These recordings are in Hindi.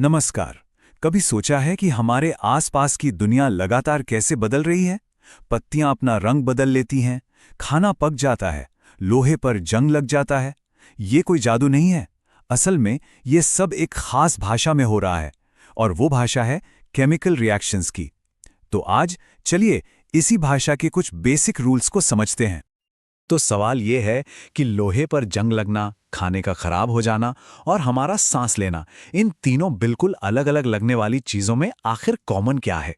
नमस्कार। कभी सोचा है कि हमारे आसपास की दुनिया लगातार कैसे बदल रही है? पत्तियां अपना रंग बदल लेती हैं, खाना पक जाता है, लोहे पर जंग लग जाता है। ये कोई जादू नहीं है। असल में ये सब एक खास भाषा में हो रहा है, और वो भाषा है केमिकल रिएक्शंस की। तो आज चलिए इसी भाषा के कुछ बेसिक रूल्स को समझते हैं। तो सवाल ये है कि लोहे पर जंग लगना, खाने का खराब हो जाना और हमारा सांस लेना, इन तीनों बिल्कुल अलग अलग लगने वाली चीजों में आखिर कॉमन क्या है?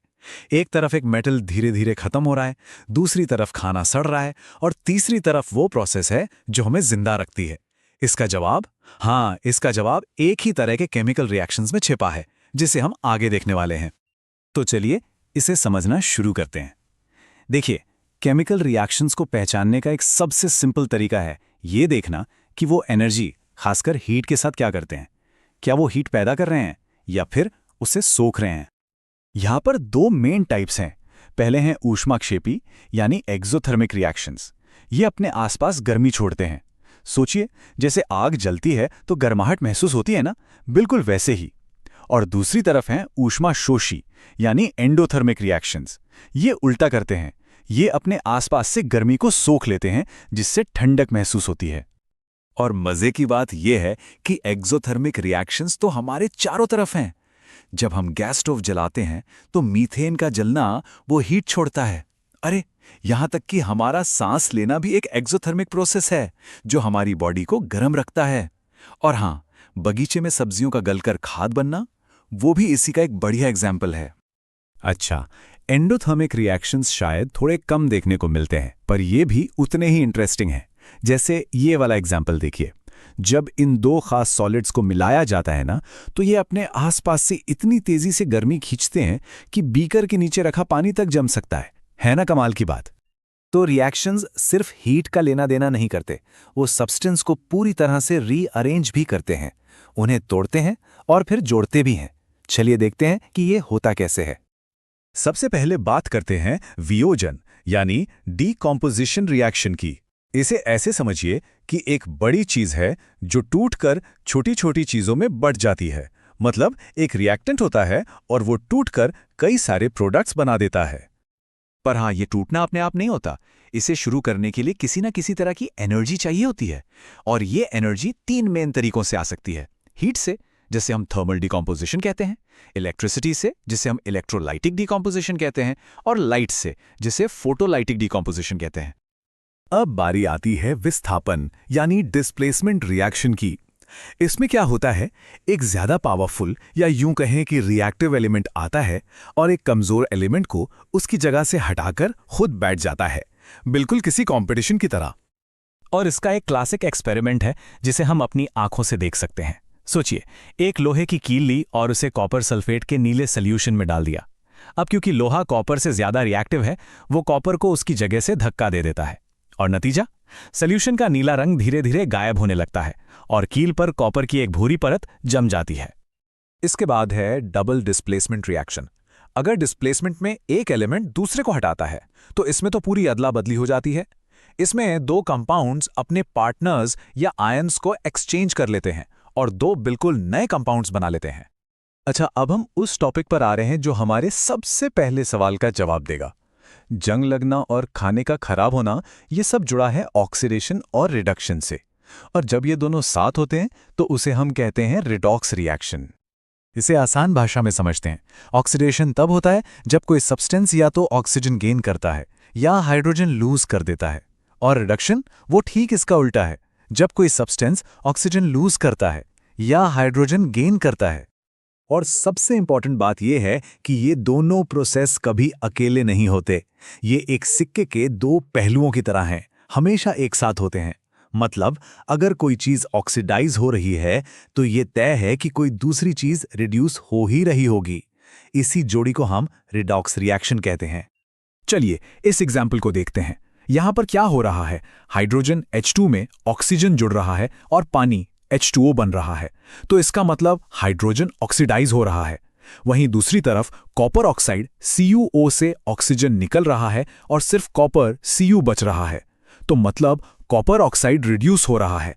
एक तरफ एक मेटल धीरे धीरे खत्म हो रहा है, दूसरी तरफ खाना सड़ रहा है, और तीसरी तरफ वो प्रोसेस है जो हमें जिंदा रखती है। इसका जवाब, हाँ, इसका जवाब एक ही तरह के केमिकल रिएक्शंस में छिपा है, जिसे हम आगे देखने वाले हैं। तो चलिए इसे समझना शुरू करते हैं। देखिए, केमिकल रिएक्शंस को पहचानने का एक सबसे सिंपल तरीका है ये देखना कि वो एनर्जी, खासकर हीट के साथ क्या करते हैं। क्या वो हीट पैदा कर रहे हैं या फिर उसे सोख रहे हैं? यहां पर दो मेन टाइप्स हैं। पहले हैं ऊष्माक्षेपी यानी एक्सोथर्मिक रिएक्शंस। ये अपने आसपास गर्मी छोड़ते हैं। सोचिए, जैसे आग जलती है तो गर्माहट महसूस होती है ना, बिल्कुल वैसे ही। और दूसरी तरफ हैं ऊष्माशोषी यानी एंडोथर्मिक रिएक्शंस। ये उल्टा करते हैं, ये अपने आसपास से गर्मी को सोख लेते हैं, जिससे ठंडक महसूस होती है। और मजे की बात यह है कि एक्सोथर्मिक रिएक्शंस तो हमारे चारों तरफ हैं। जब हम गैस स्टोव जलाते हैं तो मीथेन का जलना वो हीट छोड़ता है। अरे, यहां तक कि हमारा सांस लेना भी एक एक्सोथर्मिक प्रोसेस है जो हमारी बॉडी को गर्म रखता है। और हां, बगीचे में सब्जियों का गलकर खाद बनना, वो भी इसी का एक बढ़िया एग्जाम्पल है। अच्छा, एंडोथर्मिक रिएक्शंस शायद थोड़े कम देखने को मिलते हैं, पर ये भी उतने ही इंटरेस्टिंग हैं। जैसे ये वाला एग्जाम्पल देखिए। जब इन दो खास सॉलिड्स को मिलाया जाता है ना, तो ये अपने आसपास से इतनी तेजी से गर्मी खींचते हैं कि बीकर के नीचे रखा पानी तक जम सकता है ना कमाल की बात? तो रिएक्शंस सिर्फ हीट का लेना देना नहीं करते, वो सब्सटेंस को पूरी तरह से रीअरेंज भी करते हैं। उन्हें तोड़ते हैं और फिर जोड़ते भी हैं। चलिए देखते हैं कि ये होता कैसे है। सबसे पहले बात करते हैं वियोजन यानी डीकॉम्पोजिशन रिएक्शन की। इसे ऐसे समझिए कि एक बड़ी चीज है जो टूटकर छोटी छोटी चीजों में बट जाती है। मतलब एक रिएक्टेंट होता है और वो टूटकर कई सारे प्रोडक्ट्स बना देता है। पर हाँ, ये टूटना अपने आप नहीं होता। इसे शुरू करने के लिए किसी ना किसी तरह की एनर्जी चाहिए होती है। और ये एनर्जी तीन मेन तरीकों से आ सकती है। हीट से, जिसे हम थर्मल डिकॉम्पोजिशन कहते हैं, इलेक्ट्रिसिटी से, जिसे हम इलेक्ट्रोलाइटिक डिकॉम्पोजिशन कहते हैं, और लाइट से, जिसे फोटोलाइटिक डिकॉम्पोजिशन कहते हैं। अब बारी आती है विस्थापन यानी डिस्प्लेसमेंट रिएक्शन की। इसमें क्या होता है, एक ज्यादा पावरफुल या यूं कहें कि रिएक्टिव एलिमेंट आता है और एक कमजोर एलिमेंट को उसकी जगह से हटाकर खुद बैठ जाता है, बिल्कुल किसी कंपटीशन की तरह। और इसका एक क्लासिक एक्सपेरिमेंट है जिसे हम अपनी आंखों से देख सकते हैं। सोचिए, एक लोहे की कील ली और उसे कॉपर सल्फेट के नीले सॉल्यूशन में डाल दिया। अब क्योंकि लोहा कॉपर से ज्यादा रिएक्टिव है, वो कॉपर को उसकी जगह से धक्का दे देता है। और नतीजा, सॉल्यूशन का नीला रंग धीरे धीरे गायब होने लगता है और कील पर कॉपर की एक भूरी परत जम जाती है। इसके बाद है डबल डिस्प्लेसमेंट रिएक्शन। अगर डिस्प्लेसमेंट में एक एलिमेंट दूसरे को हटाता है तो इसमें तो पूरी अदला बदली हो जाती है। इसमें दो कंपाउंड्स अपने पार्टनर्स या आयंस को एक्सचेंज कर लेते हैं और दो बिल्कुल नए कंपाउंड्स बना लेते हैं। अच्छा, अब हम उस टॉपिक पर आ रहे हैं जो हमारे सबसे पहले सवाल का जवाब देगा। जंग लगना और खाने का खराब होना, ये सब जुड़ा है ऑक्सीडेशन और रिडक्शन से। और जब ये दोनों साथ होते हैं तो उसे हम कहते हैं रिडॉक्स रिएक्शन। इसे आसान भाषा में समझते हैं। ऑक्सीडेशन तब होता है जब कोई सब्सटेंस या तो ऑक्सीजन गेन करता है या हाइड्रोजन लूज कर देता है। और रिडक्शन वो ठीक इसका उल्टा है, जब कोई सब्सटेंस ऑक्सीजन लूज करता है या हाइड्रोजन गेन करता है। और सबसे इंपॉर्टेंट बात यह है कि ये दोनों प्रोसेस कभी अकेले नहीं होते। ये एक सिक्के के दो पहलुओं की तरह हैं, हमेशा एक साथ होते हैं। मतलब अगर कोई चीज ऑक्सीडाइज हो रही है तो ये तय है कि कोई दूसरी चीज रिड्यूस हो ही रही होगी। इसी जोड़ी को हम रिडॉक्स रिएक्शन कहते हैं। चलिए इस एग्जाम्पल को देखते हैं। यहां पर क्या हो रहा है, हाइड्रोजन H2 में ऑक्सीजन जुड़ रहा है और पानी H2O बन रहा है। तो इसका मतलब हाइड्रोजन ऑक्सीडाइज हो रहा है। वहीं दूसरी तरफ कॉपर ऑक्साइड CuO से ऑक्सीजन निकल रहा है और सिर्फ कॉपर Cu बच रहा है। तो मतलब कॉपर ऑक्साइड रिड्यूस हो रहा है।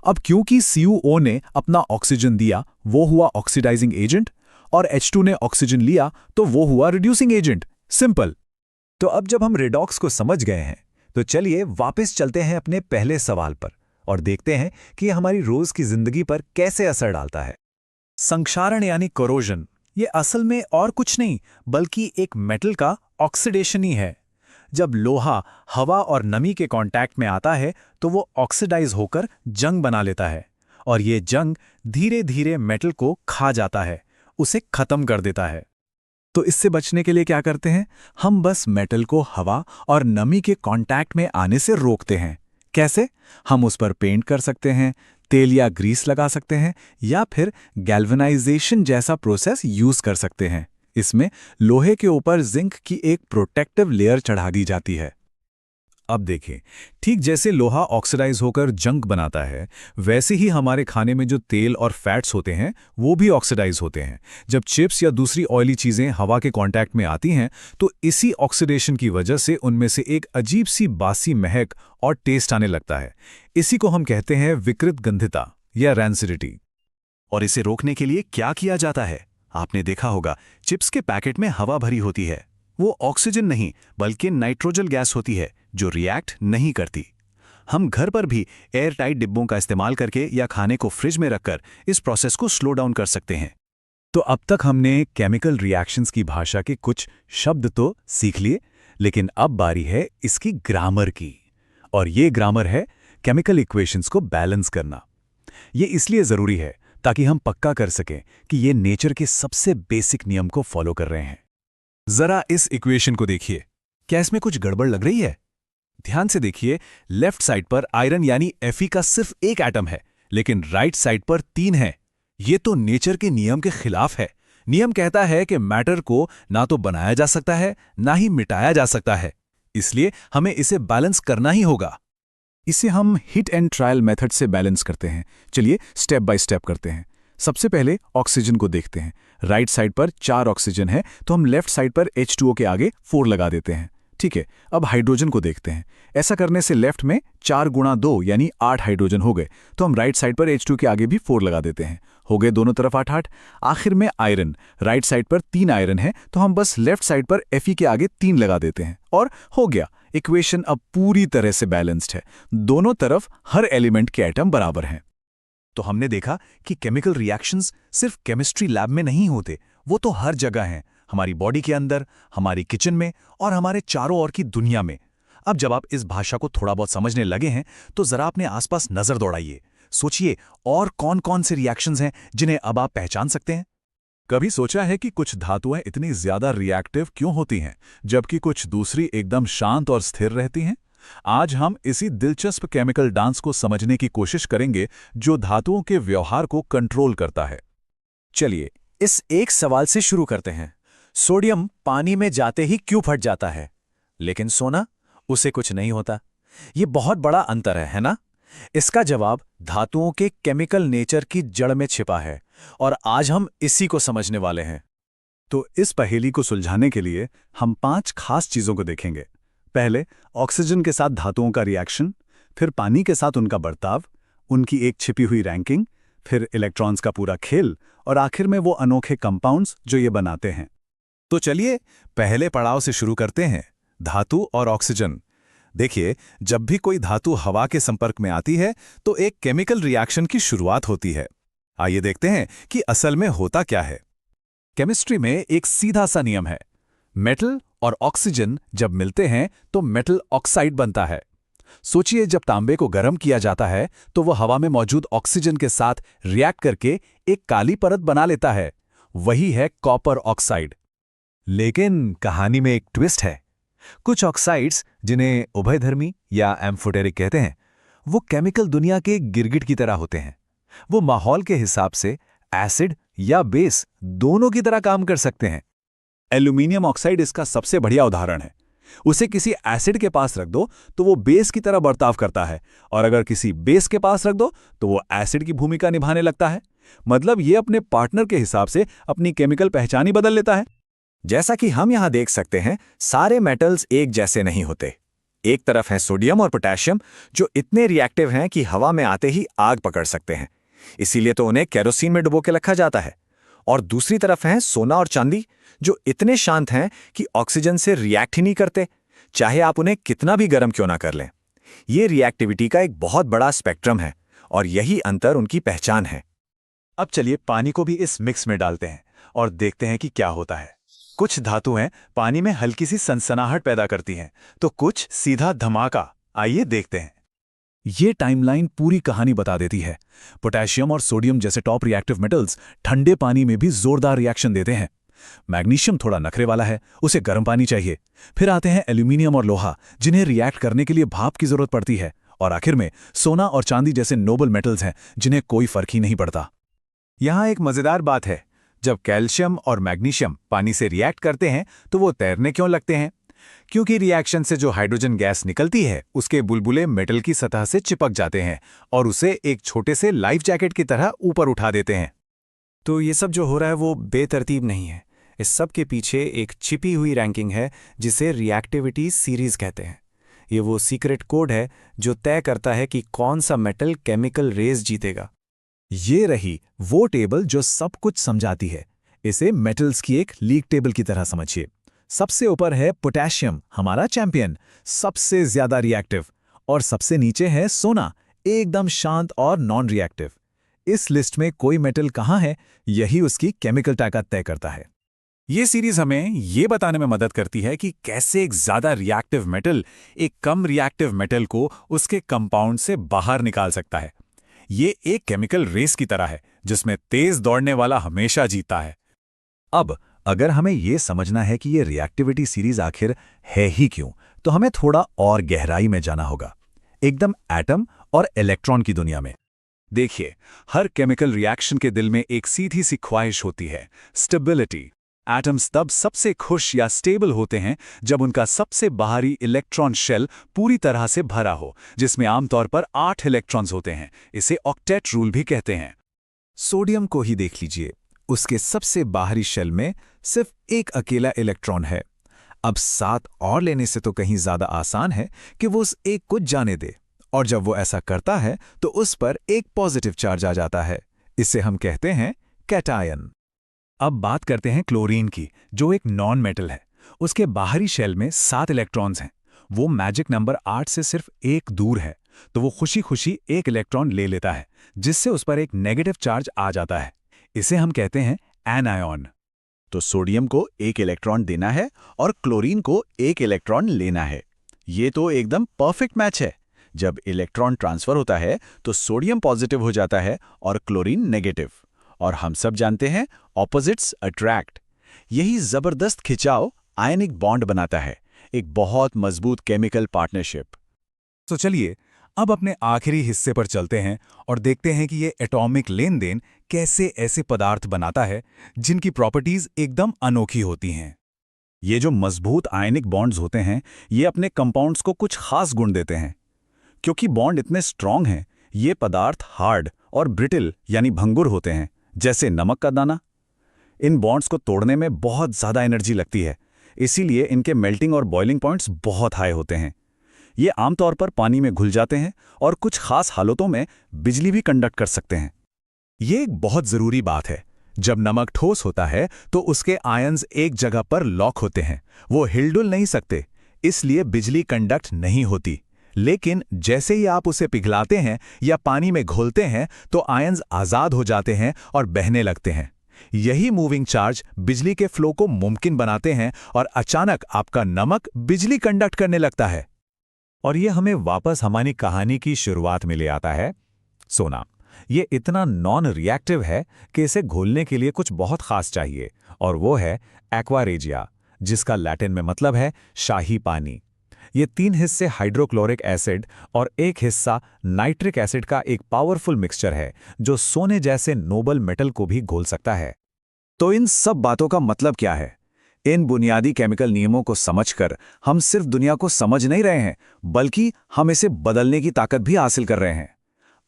अब क्योंकि CuO ने अपना ऑक्सीजन दिया, वो हुआ ऑक्सीडाइजिंग एजेंट, और H2 ने ऑक्सीजन लिया तो वो हुआ रिड्यूसिंग एजेंट। सिंपल। तो अब जब हम रेडॉक्स को समझ गए हैं, तो चलिए वापस चलते हैं अपने पहले सवाल पर और देखते हैं कि यह हमारी रोज की जिंदगी पर कैसे असर डालता है। संक्षारण यानी कोरोजन, ये असल में और कुछ नहीं बल्कि एक मेटल का ऑक्सीडेशन ही है। जब लोहा हवा और नमी के कांटेक्ट में आता है तो वो ऑक्सीडाइज होकर जंग बना लेता है, और ये जंग धीरे धीरे मेटल को खा जाता है, उसे खत्म कर देता है। तो इससे बचने के लिए क्या करते हैं? हम बस मेटल को हवा और नमी के कांटेक्ट में आने से रोकते हैं। कैसे? हम उस पर पेंट कर सकते हैं, तेल या ग्रीस लगा सकते हैं, या फिर गैल्वेनाइजेशन जैसा प्रोसेस यूज कर सकते हैं। इसमें लोहे के ऊपर जिंक की एक प्रोटेक्टिव लेयर चढ़ा दी जाती है। अब देखें, ठीक जैसे लोहा ऑक्सीडाइज होकर जंक बनाता है, वैसे ही हमारे खाने में जो तेल और फैट्स होते हैं वो भी ऑक्सीडाइज होते हैं। जब चिप्स या दूसरी ऑयली चीजें हवा के कांटेक्ट में आती हैं तो इसी ऑक्सीडेशन की वजह से उनमें से एक अजीब सी बासी महक और टेस्ट आने लगता है। इसी को हम कहते हैं विकृत गंधिता या रैंसिडिटी। और इसे रोकने के लिए क्या किया जाता है? आपने देखा होगा, चिप्स के पैकेट में हवा भरी होती है। वो ऑक्सीजन नहीं बल्कि नाइट्रोजन गैस होती है जो रिएक्ट नहीं करती। हम घर पर भी एयर टाइट डिब्बों का इस्तेमाल करके या खाने को फ्रिज में रखकर इस प्रोसेस को स्लो डाउन कर सकते हैं। तो अब तक हमने केमिकल रिएक्शंस की भाषा के कुछ शब्द तो सीख लिए, लेकिन अब बारी है इसकी ग्रामर की। और ये ग्रामर है केमिकल इक्वेशंस को बैलेंस करना। ये इसलिए ज़रूरी है ताकि हम पक्का कर सकें कि ये नेचर के सबसे बेसिक नियम को फॉलो कर रहे हैं। जरा इस इक्वेशन को देखिए, क्या इसमें कुछ गड़बड़ लग रही है? ध्यान से देखिए, लेफ्ट साइड पर आयरन यानी Fe का सिर्फ एक एटम है, लेकिन राइट साइड पर 3 है। ये तो नेचर के नियम के खिलाफ है। नियम कहता है कि मैटर को ना तो बनाया जा सकता है, ना ही मिटाया जा सकता है। इसलिए हमें इसे बैलेंस करना ही होगा। इसे हम हिट एंड ट्रायल मेथड से बैलेंस करते हैं। चलिए स्टेप बाय स्टेप करते हैं। सबसे पहले ऑक्सीजन को देखते हैं। राइट साइड पर 4 ऑक्सीजन है, तो हम लेफ्ट साइड पर H2O के आगे 4 लगा देते हैं। ठीक है, अब हाइड्रोजन को देखते हैं। ऐसा करने से लेफ्ट में 4 गुणा 2 यानी 8 हाइड्रोजन हो गए, तो हम राइट साइड पर H2 के आगे भी 4 लगा देते हैं। हो गए दोनों तरफ 8-8। आखिर में आयरन, राइट साइड पर 3 आयरन है, तो हम बस लेफ्ट साइड पर Fe के आगे 3 लगा देते हैं, और हो गया। इक्वेशन अब पूरी तरह से बैलेंस्ड है। दोनों तरफ हर एलिमेंट के एटम बराबर हैं। तो हमने देखा कि केमिकल रिएक्शंस सिर्फ केमिस्ट्री लैब में नहीं होते, वो तो हर जगह हैं, हमारी बॉडी के अंदर, हमारी किचन में और हमारे चारों ओर की दुनिया में। अब जब आप इस भाषा को थोड़ा बहुत समझने लगे हैं, तो जरा अपने आसपास नजर दौड़ाइए। सोचिए और कौन कौन से रिएक्शंस हैं जिन्हें अब आप पहचान सकते हैं। कभी सोचा है कि कुछ धातुएं इतनी ज्यादा रिएक्टिव क्यों होती हैं, जबकि कुछ दूसरी एकदम शांत और स्थिर रहती हैं? आज हम इसी दिलचस्प केमिकल डांस को समझने की कोशिश करेंगे जो धातुओं के व्यवहार को कंट्रोल करता है। चलिए इस एक सवाल से शुरू करते हैं। सोडियम पानी में जाते ही क्यों फट जाता है, लेकिन सोना, उसे कुछ नहीं होता? ये बहुत बड़ा अंतर है ना? इसका जवाब धातुओं के केमिकल नेचर की जड़ में छिपा है, और आज हम इसी को समझने वाले हैं। तो इस पहेली को सुलझाने के लिए हम 5 खास चीजों को देखेंगे। पहले ऑक्सीजन के साथ धातुओं का रिएक्शन, फिर पानी के साथ उनका बर्ताव, उनकी एक छिपी हुई रैंकिंग, फिर इलेक्ट्रॉन्स का पूरा खेल, और आखिर में वो अनोखे कंपाउंड्स जो ये बनाते हैं। तो चलिए पहले पड़ाव से शुरू करते हैं, धातु और ऑक्सीजन। देखिए, जब भी कोई धातु हवा के संपर्क में आती है तो एक केमिकल रिएक्शन की शुरुआत होती है। आइए देखते हैं कि असल में होता क्या है। केमिस्ट्री में एक सीधा सा नियम है, मेटल और ऑक्सीजन जब मिलते हैं तो मेटल ऑक्साइड बनता है। सोचिए, जब तांबे को गर्म किया जाता है तो वह हवा में मौजूद ऑक्सीजन के साथ रिएक्ट करके एक काली परत बना लेता है। वही है कॉपर ऑक्साइड। लेकिन कहानी में एक ट्विस्ट है। कुछ ऑक्साइड्स, जिन्हें उभयधर्मी या एम्फोटेरिक कहते हैं, वो केमिकल दुनिया के गिरगिट की तरह होते हैं। वो माहौल के हिसाब से एसिड या बेस दोनों की तरह काम कर सकते हैं। एल्यूमिनियम ऑक्साइड इसका सबसे बढ़िया उदाहरण है। उसे किसी एसिड के पास रख दो तो वो बेस की तरह बर्ताव करता है, और अगर किसी बेस के पास रख दो तो वो एसिड की भूमिका निभाने लगता है। मतलब ये अपने पार्टनर के हिसाब से अपनी केमिकल पहचान ही बदल लेता है। जैसा कि हम यहां देख सकते हैं, सारे मेटल्स एक जैसे नहीं होते। एक तरफ है सोडियम और पोटेशियम, जो इतने रिएक्टिव हैं कि हवा में आते ही आग पकड़ सकते हैं। इसीलिए तो उन्हें केरोसिन में डुबो के रखा जाता है। और दूसरी तरफ हैं सोना और चांदी, जो इतने शांत हैं कि ऑक्सीजन से रिएक्ट ही नहीं करते, चाहे आप उन्हें कितना भी गर्म क्यों ना कर लें। ये रिएक्टिविटी का एक बहुत बड़ा स्पेक्ट्रम है और यही अंतर उनकी पहचान है। अब चलिए पानी को भी इस मिक्स में डालते हैं और देखते हैं कि क्या होता है। कुछ धातुएं पानी में हल्की सी सनसनाहट पैदा करती हैं, तो कुछ सीधा धमाका। आइए देखते हैं। ये टाइमलाइन पूरी कहानी बता देती है। पोटेशियम और सोडियम जैसे टॉप रिएक्टिव मेटल्स ठंडे पानी में भी जोरदार रिएक्शन देते हैं। मैग्नीशियम थोड़ा नखरे वाला है, उसे गर्म पानी चाहिए। फिर आते हैं एल्यूमिनियम और लोहा, जिन्हें रिएक्ट करने के लिए भाप की जरूरत पड़ती है। और आखिर में सोना और चांदी जैसे नोबल मेटल्स हैं, जिन्हें कोई फर्क ही नहीं पड़ता। यहाँ एक मजेदार बात है, जब कैल्शियम और मैग्नीशियम पानी से रिएक्ट करते हैं तो वो तैरने क्यों लगते हैं? क्योंकि रिएक्शन से जो हाइड्रोजन गैस निकलती है उसके बुलबुले मेटल की सतह से चिपक जाते हैं और उसे एक छोटे से लाइफ जैकेट की तरह ऊपर उठा देते हैं। तो ये सब जो हो रहा है वो बेतरतीब नहीं है। इस सब के पीछे एक छिपी हुई रैंकिंग है जिसे रिएक्टिविटी सीरीज कहते हैं। ये वो सीक्रेट कोड है जो तय करता है कि कौन सा मेटल केमिकल रेस जीतेगा। ये रही वो टेबल जो सब कुछ समझाती है। इसे मेटल्स की एक लीग टेबल की तरह समझिए। सबसे ऊपर है पोटेशियम, हमारा चैंपियन, सबसे ज्यादा रिएक्टिव, और सबसे नीचे है सोना, एकदम शांत और नॉन रिएक्टिव। इस लिस्ट में कोई मेटल कहाँ है, यही उसकी केमिकल ताकत तय करता है। ये सीरीज हमें ये बताने में मदद करती है कि कैसे एक ज्यादा रिएक्टिव मेटल एक कम रिएक्टिव मेटल को उसके कंपाउंड से बाहर निकाल सकता है। ये एक केमिकल रेस की तरह है जिसमें तेज दौड़ने वाला हमेशा जीता है। अब अगर हमें ये समझना है कि ये रिएक्टिविटी सीरीज आखिर है ही क्यों, तो हमें थोड़ा और गहराई में जाना होगा, एकदम एटम और इलेक्ट्रॉन की दुनिया में। देखिए, हर केमिकल रिएक्शन के दिल में एक सीधी सी ख्वाहिश होती है, स्टेबिलिटी। एटम्स तब सबसे खुश या स्टेबल होते हैं जब उनका सबसे बाहरी इलेक्ट्रॉन शेल पूरी तरह से भरा हो, जिसमें आमतौर पर 8 इलेक्ट्रॉन्स होते हैं। इसे ऑक्टेट रूल भी कहते हैं। सोडियम को ही देख लीजिए, उसके सबसे बाहरी शेल में सिर्फ एक अकेला इलेक्ट्रॉन है। अब 7 और लेने से तो कहीं ज्यादा आसान है कि वो उस एक को जाने दे, और जब वो ऐसा करता है तो उस पर एक पॉजिटिव चार्ज आ जाता है। इसे हम कहते हैं कैटायन। अब बात करते हैं क्लोरीन की, जो एक नॉन मेटल है। उसके बाहरी शेल में 7 इलेक्ट्रॉन्स हैं। वो मैजिक नंबर 8 से सिर्फ एक दूर है, तो वो खुशी खुशी एक इलेक्ट्रॉन ले लेता है, जिससे उस पर एक नेगेटिव चार्ज आ जाता है। इसे हम कहते हैं एनायॉन। तो सोडियम को एक इलेक्ट्रॉन देना है और क्लोरीन को एक इलेक्ट्रॉन लेना है। ये तो एकदम परफेक्ट मैच है। जब इलेक्ट्रॉन ट्रांसफर होता है तो सोडियम पॉजिटिव हो जाता है और क्लोरीन नेगेटिव। और हम सब जानते हैं ऑपोजिट्स अट्रैक्ट। यही जबरदस्त खिंचाव आयनिक बॉन्ड बनाता है, एक बहुत मजबूत केमिकल पार्टनरशिप। तो चलिए अब अपने आखिरी हिस्से पर चलते हैं और देखते हैं कि ये एटॉमिक लेन देन कैसे ऐसे पदार्थ बनाता है जिनकी प्रॉपर्टीज एकदम अनोखी होती हैं। ये जो मजबूत आयनिक बॉन्ड्स होते हैं, ये अपने कंपाउंड्स को कुछ खास गुण देते हैं। क्योंकि बॉन्ड इतने स्ट्रांग हैं, ये पदार्थ हार्ड और ब्रिटल यानी भंगुर होते हैं, जैसे नमक का दाना। इन बॉन्ड्स को तोड़ने में बहुत ज़्यादा एनर्जी लगती है, इसीलिए इनके मेल्टिंग और बॉइलिंग पॉइंट्स बहुत हाई होते हैं। ये आमतौर पर पानी में घुल जाते हैं और कुछ खास हालतों में बिजली भी कंडक्ट कर सकते हैं। ये एक बहुत ज़रूरी बात है। जब नमक ठोस होता है तो उसके आयन्स एक जगह पर लॉक होते हैं, वो हिलडुल नहीं सकते, इसलिए बिजली कंडक्ट नहीं होती। लेकिन जैसे ही आप उसे पिघलाते हैं या पानी में घोलते हैं तो आयन्स आज़ाद हो जाते हैं और बहने लगते हैं। यही मूविंग चार्ज बिजली के फ्लो को मुमकिन बनाते हैं और अचानक आपका नमक बिजली कंडक्ट करने लगता है। और ये हमें वापस हमारी कहानी की शुरुआत में ले आता है, सोना। ये इतना नॉन रिएक्टिव है कि इसे घोलने के लिए कुछ बहुत खास चाहिए, और वो है एक्वा रेजिया, जिसका लैटिन में मतलब है शाही पानी। ये 3 हिस्से हाइड्रोक्लोरिक एसिड और 1 हिस्सा नाइट्रिक एसिड का एक पावरफुल मिक्सचर है जो सोने जैसे नोबल मेटल को भी घोल सकता है। तो इन सब बातों का मतलब क्या है? इन बुनियादी केमिकल नियमों को समझकर हम सिर्फ दुनिया को समझ नहीं रहे हैं, बल्कि हम इसे बदलने की ताकत भी हासिल कर रहे हैं।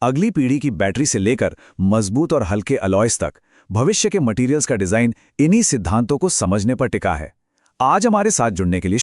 अगली पीढ़ी की बैटरी से लेकर मजबूत और हल्के अलॉयज तक भविष्य के मटेरियल्स का डिजाइन इन्हीं सिद्धांतों को समझने पर टिका है। आज हमारे साथ जुड़ने के लिए